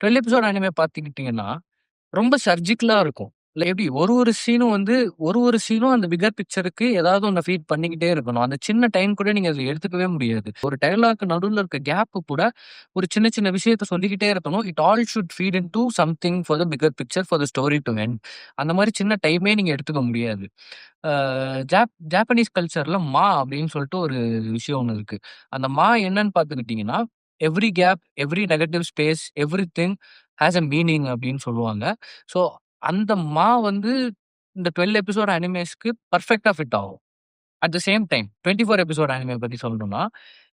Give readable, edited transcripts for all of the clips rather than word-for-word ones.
12 episode anime பார்த்துக்கிட்டீங்கன்னா, ரொம்ப சர்ஜிக்கலா இருக்கும். இல்ல எப்படி ஒரு ஒரு சீனும் அந்த பிக்கர் பிக்சருக்கு ஏதாவது ஒண்ண ஃபீட் பண்ணிக்கிட்டே இருக்கணும். அந்த சின்ன டைம் கூட நீங்க அத எடுத்துக்கவே முடியாது. ஒரு டயலாக் நடுவுல இருக்க கேப் கூட ஒரு சின்ன சின்ன விஷயத்த சொல்லிக்கிட்டே இருக்கணும். It all should feed into something for the bigger picture for the story to end. அந்த மாரி சின்ன டைமே நீங்க எடுத்துக்க முடியாது. அ ஜாப்பனீஸ் கல்ச்சர்ல அப்படின்னு சொல்லிட்டு ஒரு விஷயம் ஒண்ணு இருக்கு. அந்த என்னன்னு பார்த்துக்கிட்டீங்கன்னா, every gap, every negative space, everything has a meaning அப்படின்னு சொல்லுவாங்க. ஸோ அந்த வந்து இந்த 12 எபிசோட் அனிமேஸ்க்கு பெர்ஃபெக்ட்டா ஃபிட் ஆகும். At the same time 24 episode anime பத்தி சொல்லணும்னா,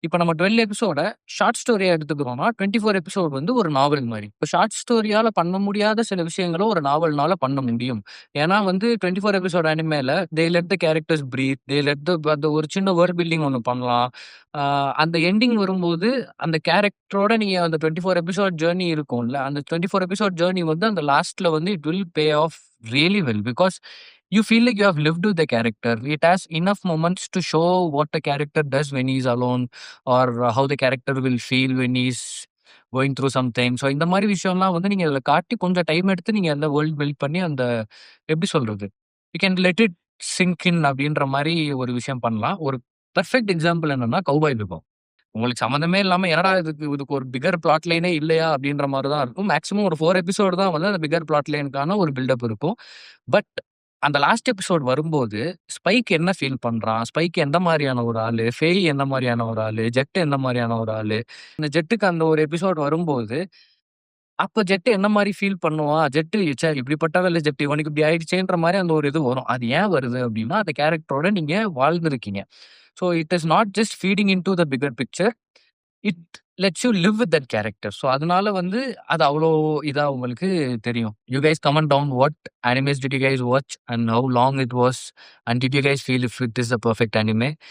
இப்ப நம்ம 12 எபிசோட ஷார்ட் ஸ்டோரியா எடுத்துக்கிறோம்னா, 24 எபிசோட் ஒரு நாவல் மாரி. இப்ப ஷார்ட் ஸ்டோரியால பண்ண முடியாத சில விஷயங்கள ஒரு நாவல்னால பண்ண முடியும். ஏன்னா 24 எபிசோட் அனிமேல they let the characters breathe. They let the அந்த ஒரு சின்ன வேர்ல்ட் பில்டிங் ஒண்ணு பண்ணலாம். அ அந்த எண்டிங் வரும்போது, அந்த கேரக்டரோட நீங்க அந்த 24 எபிசோட் ஜர்னி இருக்கும்ல. அந்த 24 எபிசோட் ஜர்னி அந்த லாஸ்ட்ல it will pay off really well. Because you feel like you have lived with the character. It has enough moments to show what the character does when he's alone, or how the character will feel when he's going through something. So இந்த மாரி விஷயம்லாம் நீங்க அதில காட்டி கொஞ்சம் time எடுத்து நீங்க அந்த வேர்ல்ட் பில்ட் பண்ணி எப்படி சொல்றது? You can let it sink in அப்படின்ற மாரி ஒரு விஷயம் பண்ணலாம். ஒரு பெர்ஃபெக்ட் எக்ஸாம்பிள் என்னன்னா, கௌபாய் விபவ். உங்களுக்கு சம்மந்தமே இல்லாம என்னடா இதுக்கு ஒரு பிக்கர் பிளாட் லைனே இல்லையா? அப்படின்ற மாரி தான் இருக்கும். மேக்ஸிமம் ஒரு 4 எபிசோட் தான் அந்த பிக்கர் பிளாட் லைனுக்கான ஒரு பில்டப் இருக்கும். பட் அந்த லாஸ்ட் எபிசோட் வரும்போது, ஸ்பைக் என்ன ஃபீல் பண்றான்? ஸ்பைக் எந்த மாரியான ஒரு ஆளு? ஃபேய் எந்த மாரியான ஒரு ஆளு? ஜெட் எந்த மாரியான ஒரு ஆளு? இந்த ஜெட்டுக்கு அந்த ஒரு எபிசோட் வரும்போது, அப்ப ஜெட் என்ன மாரி ஃபீல் பண்ணுவான்? ஜெட் ச்சே இப்படிப்பட்டவன் இல்ல ஜெட். இவனுக்கு இப்படி ஆயிடுச்சேன்ற மாரி அந்த ஒரு இது வரும். அது ஏன் வருது அப்படின்னா, அந்த கேரக்டரோட நீங்க வாழ்ந்திருக்கீங்க. So it is not just feeding into the bigger picture. It lets you live with that character. So அதனால அது அவ்வளோ இதா உங்களுக்கு தெரியும். You guys comment down what animes did you guys watch and how long it was and did you guys feel if it is the perfect anime?